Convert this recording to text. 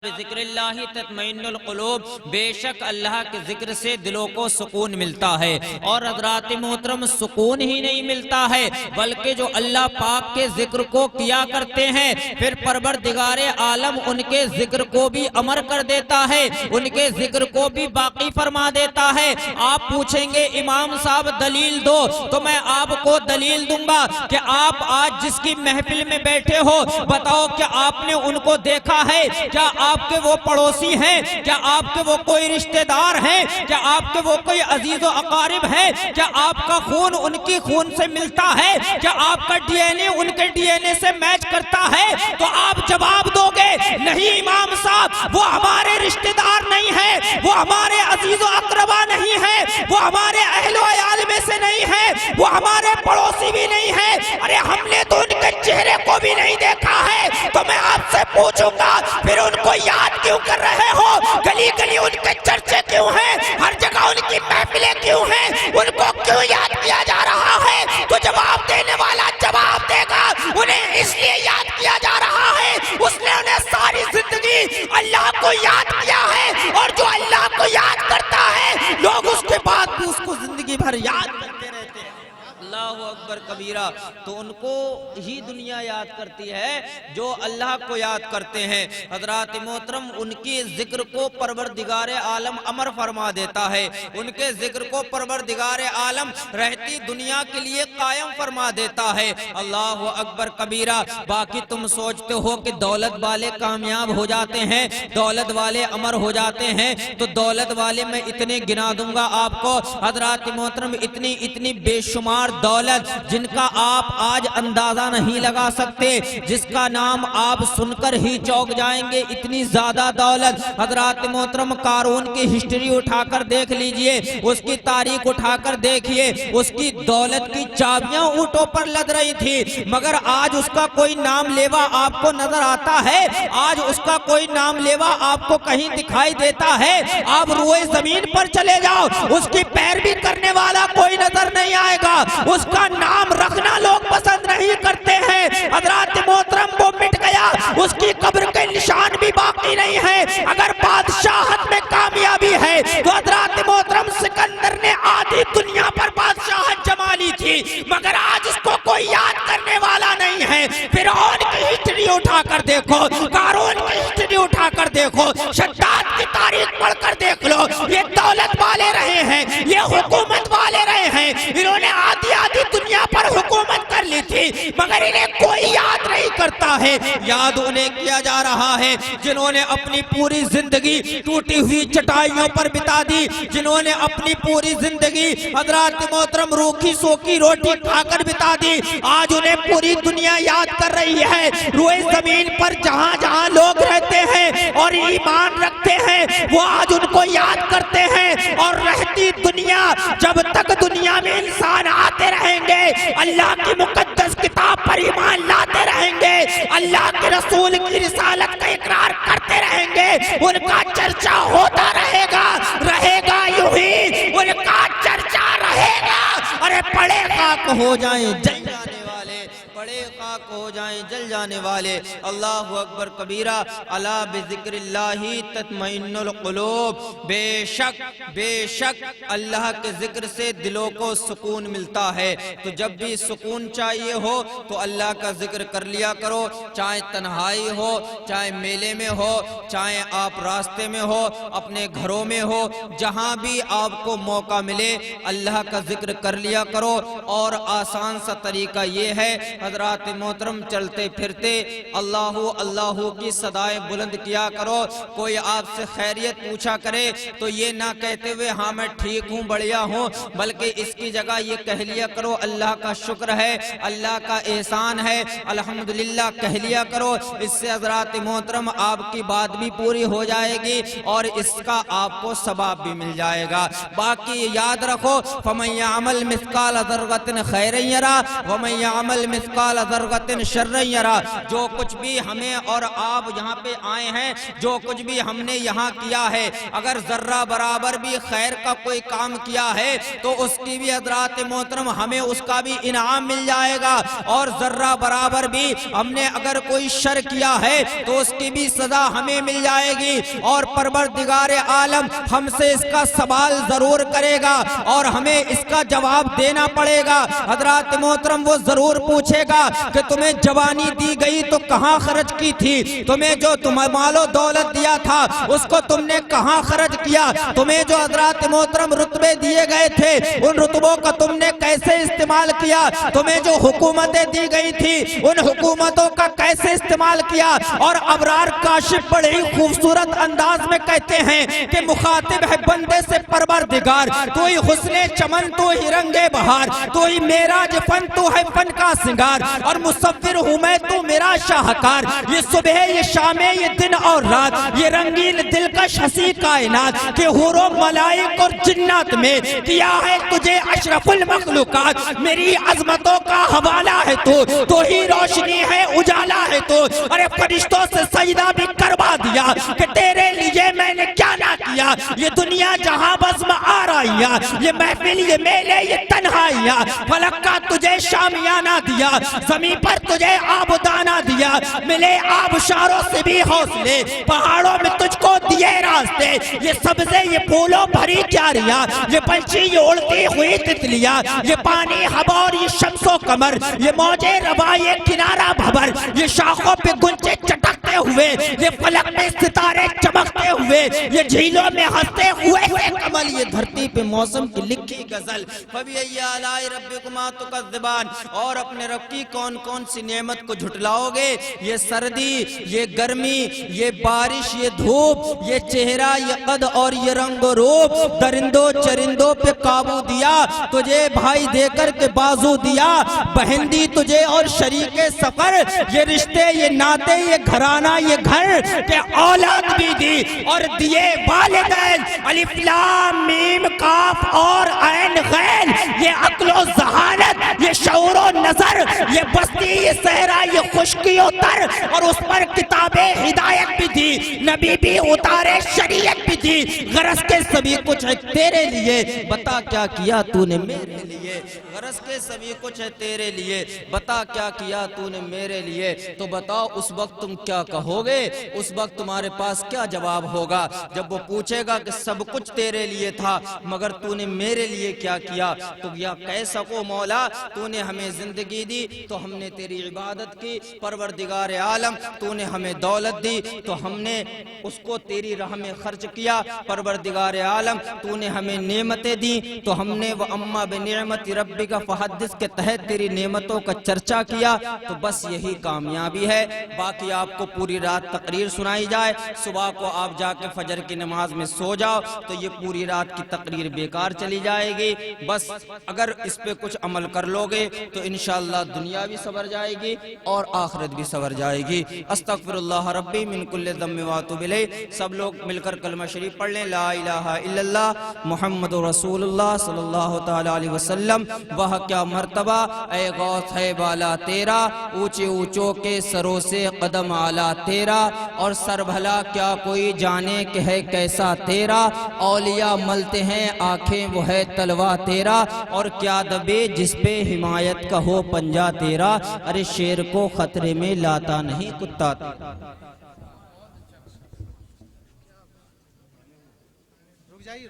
ذکر اللہ تطمئن القلوب، بے شک اللہ کے ذکر سے دلوں کو سکون ملتا ہے۔ اور حضرات محترم سکون ہی نہیں ملتا ہے بلکہ جو اللہ پاک کے ذکر کو کیا کرتے ہیں پھر پروردگار عالم ان کے ذکر کو بھی امر کر دیتا ہے، ان کے ذکر کو بھی باقی فرما دیتا ہے۔ آپ پوچھیں گے امام صاحب دلیل دو، تو میں آپ کو دلیل دوں گا کہ آپ آج جس کی محفل میں بیٹھے ہو بتاؤ کہ آپ نے ان کو دیکھا ہے؟ کیا آپ کے وہ پڑوسی ہیں؟ کیا آپ کے وہ کوئی رشتہ دار ہیں؟ کیا آپ کے وہ کوئی عزیز و اقارب ہیں؟ کیا آپ کا خون ان کی خون سے ملتا ہے؟ کیا آپ کا ڈی این اے ان کے ڈی این اے سے میچ کرتا ہے؟ تو آپ جواب دو گے نہیں امام صاحب، وہ ہمارے رشتہ دار نہیں ہے، وہ ہمارے عزیز و اقربا نہیں ہے، وہ ہمارے اہل و عیال میں سے نہیں ہے، وہ ہمارے پڑوسی بھی نہیں ہے۔ ارے ہم نے تو ان کے چہرے کو بھی نہیں دیکھا ہے۔ تو میں آپ سے پوچھوں گا پھر ان کو یاد کیوں کر رہے ہو؟ گلی گلی ان کے چرچے کیوں ہیں؟ ہر جگہ ان کی محفلیں کیوں ہیں؟ ان کو کیوں یاد کیا جا رہا ہے؟ تو جواب دینے والا جواب دے گا انہیں اس لیے یاد کیا جا رہا ہے اس نے انہیں ساری زندگی اللہ کو یاد کیا ہے، اور جو اللہ کو یاد کرتا ہے لوگ اس کے بعد بھی اس کو زندگی بھر یاد کرتے رہتے ہیں۔ اللہ اکبر کبیرہ۔ تو ان کو ہی دنیا یاد کرتی ہے جو اللہ کو یاد کرتے ہیں۔ حضرات محترم ان کی ذکر کو پروردگار عالم امر فرما دیتا ہے، ان کے ذکر کو پروردگار عالم رہتی دنیا کے لیے قائم فرما دیتا ہے۔ اللہ اکبر کبیرہ۔ باقی تم سوچتے ہو کہ دولت والے کامیاب ہو جاتے ہیں، دولت والے امر ہو جاتے ہیں، تو دولت والے میں اتنے گنا دوں گا آپ کو حضرات محترم، اتنی بے شمار دولت جن کا آپ آج اندازہ نہیں لگا سکتے، جس کا نام آپ سن کر ہی چونک جائیں گے، اتنی زیادہ دولت۔ حضرات محترم قارون کی ہسٹری اٹھا کر دیکھ لیجئے، اس کی تاریخ اٹھا کر دیکھیے، اس کی دولت کی چابیاں اونٹوں پر لد رہی تھی، مگر آج اس کا کوئی نام لیوا آپ کو نظر آتا ہے؟ آج اس کا کوئی نام لیوا آپ کو کہیں دکھائی دیتا ہے؟ آپ روئے زمین پر چلے جاؤ، اس کی پیروی کرنے والا کوئی نظر نہیں آئے گا، اس کا نام رکھنا لوگ پسند نہیں کرتے ہیں۔ حضرات محترم وہ مٹ گیا، اس کی قبر کے نشان بھی باقی نہیں ہے۔ اگر بادشاہت میں کامیابی ہے تو حضرات محترم سکندر نے آدھی دنیا پر بادشاہت جما لی تھی، مگر آج اس کو کوئی یاد کرنے والا نہیں ہے۔ فرعون کی ہسٹری اٹھا کر دیکھو، قارون کی ہسٹری اٹھا کر دیکھو، شداد کی تاریخ پڑھ کر دیکھ لو، یہ دولت والے رہے ہیں، یہ حکومت والے رہے ہیں، انہوں نے آدھی دنیا پر حکومت کر لی تھی، مگر انہیں کوئی یاد نہیں کرتا ہے۔ یاد انہیں کیا جا رہا ہے جنہوں نے اپنی پوری زندگی ٹوٹی ہوئی چٹائیوں پر بتا دی، جنہوں نے اپنی پوری زندگی حضرات محترم روکھی سوکھی روٹی کھا کر بتا دی، آج انہیں پوری دنیا یاد کر رہی ہے۔ روئے زمین پر جہاں جہاں لوگ رہتے ہیں اور ایمان رکھتے ہیں وہ آج ان کو یاد کرتے ہیں، اور رہتی دنیا جب تک دنیا میں انسان آتے رہیں گے، اللہ کی مقدس کتاب پر ایمان لاتے رہیں گے، اللہ کے رسول کی رسالت کا اقرار کرتے رہیں گے، ان کا چرچا ہوتا رہے گا یوں ہی ان کا چرچا رہے گا۔ ارے پڑے خاک ہو جائیں جل جانے والے، پڑے خاک ہو جائیں جل جانے والے۔ اللہ اکبر کبیرہ۔ الا بذکر اللہ تطمئن القلوب، بے شک اللہ کے ذکر سے دلوں کو سکون ملتا ہے۔ تو جب بھی سکون چاہیے ہو تو اللہ کا ذکر کر لیا کرو، چاہے تنہائی ہو، چاہے میلے میں ہو، چاہے آپ راستے میں ہو، اپنے گھروں میں ہو، جہاں بھی آپ کو موقع ملے اللہ کا ذکر کر لیا کرو۔ اور آسان سا طریقہ یہ ہے حضرات محترم، چلتے پھرتے اللہ اللہ کی صدائے بلند کیا کرو۔ کوئی آپ سے خیریت پوچھا کرے تو یہ نہ کہتے ہوئے ہاں میں ٹھیک ہوں بڑھیا ہوں، بلکہ اس کی جگہ یہ کہہ لیا کرو اللہ کا شکر ہے، اللہ کا احسان ہے، الحمدللہ کہہ لیا کرو۔ اس سے حضرات محترم آپ کی بات بھی پوری ہو جائے گی اور اس کا آپ کو ثواب بھی مل جائے گا۔ باقی یاد رکھو فَمَن يَعْمَلْ مِثْقَالَ ذَرَّةٍ خَيْرًا يَرَهُ وَمَن يَعْمَلْ مِثْقَالَ ذَرَّةٍ بتن شر یرا، جو کچھ بھی ہمیں اور آپ یہاں پہ آئے ہیں، جو کچھ بھی ہم نے یہاں کیا ہے، اگر ذرہ برابر بھی خیر کا کوئی کام کیا ہے تو اس کی بھی حضرات محترم ہمیں اس کا بھی انعام مل جائے گا، اور ذرہ برابر بھی ہم نے اگر کوئی شر کیا ہے تو اس کی بھی سزا ہمیں مل جائے گی، اور پروردگار عالم ہم سے اس کا سوال ضرور کرے گا اور ہمیں اس کا جواب دینا پڑے گا۔ حضرات محترم وہ ضرور پوچھے گا کہ تمہیں جوانی دی گئی تو کہاں خرچ کی تھی، تمہیں جو تمہیں مال و دولت دیا تھا اس کو تم نے کہاں خرچ کیا، تمہیں جو حضرات محترم رتبے دیے گئے تھے ان رتبوں کا تم نے کیسے استعمال کیا، تمہیں جو حکومتیں دی گئی تھی ان حکومتوں کا کیسے استعمال کیا۔ اور ابرار کاشف بڑے ہی خوبصورت انداز میں کہتے ہیں کہ مخاطب ہے بندے سے پروردگار، تو ہی حسن چمن، تو ہی رنگ بہار، تو ہی معراج فن، تو ہے فن کا سنگار، اور مصور ہوں میں تو میرا شاہکار، یہ صبح یہ شام یہ دن اور رات، یہ رنگین دلکش ہنسی کائنات کہ حور و ملائک اور جنات میں کیا ہے تجھے اشرف المخلوقات، میری عظمتوں کا حوالہ ہے تو ہی روشنی ہے اجالا ہے تو، ارے فرشتوں سے سجدہ بھی کروا دیا کہ تیرے لیے میں نے کیا نہ کیا، یہ دنیا جہاں بزم آرائیاں، یہ محفل یہ میلے یہ تنہائیاں، فلک کا تجھے شامیانہ دیا، زمین پر تجھے آبدانہ دیا، ملے آبشاروں سے بھی حوصلے، پہاڑوں میں تجھ کو دیے راستے، یہ سبزے یہ پھولوں بھری کیاریاں، یہ پنچھی یہ اڑتی ہوئی تتلیاں، یہ پانی ہبور یہ شمس و قمر، یہ موجے روا یہ کنارہ بھبر، یہ شاخوں پہ گنچے چٹکتے ہوئے، یہ فلک میں ستارے چمکتے ہوئے، یہ جھیلوں میں ہنستے ہوئے کمل، یہ دھرتی پہ موسم کی لکھی غزل، فَبِأَيِّ آلَاءِ رَبِّكُمَا تُكَذِّبَانِ، اور اپنے رب کی کون کون سی نعمت کو جھٹلاؤ گے، یہ سردی یہ گرمی یہ بارش یہ دھوپ یہ چہرہ یہ قد اور یہ رنگ و روپ، درندوں چرندوں پہ قابو دیا، تجھے بھائی دے کر کے بازو دیا، بہن دی تجھے اور شریک سفر، یہ رشتے یہ ناتے یہ گھرانہ یہ گھر کہ اولاد بھی دی اور دیے والدین، الف لام میم کاف اور عین غین، یہ عقل و ذہانت یہ شعور و نظر، یہ بستی یہ صحرا یہ خشکی و تر، اور اس پر کتاب ہدایت بھی دی، نبی بھی اتارے شریعت بھی دی، غرض کے سبھی کچھ ہے تیرے لیے، بتا کیا کیا تو نے میرے لیے، غرض کے سبھی کچھ ہے تیرے لیے، بتا کیا کیا تو نے میرے لیے، تو بتاؤ اس وقت تم کیا کہو گے، اس وقت تمہارے پاس کیا جواب ہوگا جب وہ پوچھے گا کہ سب کچھ تیرے لیے تھا مگر تو نے میرے لیے کیا کیا، تو یا کہہ سکو مولا تو نے ہمیں زندگی دی تو ہم نے تیری عبادت کی، پروردگار عالم تو نے ہمیں دولت دی تو ہم نے اس کو تیری راہ میں خرچ کیا، پروردگار عالم تو نے ہمیں نعمتیں دی تو ہم نے وَأَمَّا بِنِعْمَةِ رَبِّكَ فَحَدِّثْ کے تحت تیری نعمتوں کا چرچا کیا، تو بس یہی کامیابی ہے، باقی آپ کو پوری رات تقریر سنائی جائے، صبح کو آپ جا کے فجر کی نماز میں سو جاؤ تو یہ پوری رات کی تقریر بیکار چلی جائے گی، بس اگر اس پہ کچھ عمل کر لو گے تو انشاءاللہ دنیا بھی سنور جائے گی اور آخرت بھی سنور جائے گی۔ استغفر اللہ ربی من کل ذنب واتوب الیہ، سب لوگ مل کر کلمہ شریف پڑھ لیں، لا الہ الا اللہ محمد رسول اللہ صلی اللہ تعالی علیہ وسلم۔ وہ کیا مرتبہ اے غوث ہے بالا تیرا، اونچے اونچوں کے سروں سے قدم اعلیٰ تیرا، اور سر بھلا کیا کوئی جانے کہ ہے کیسا تیرا، اولیاء ملتے ہیں آنکھیں وہ ہے تلوا تیرا، اور کیا دبے جس پہ حمایت کا ہو پنجا تیرا، ارے شیر کو خطرے میں لاتا نہیں کتا تیرا۔ رک جائیے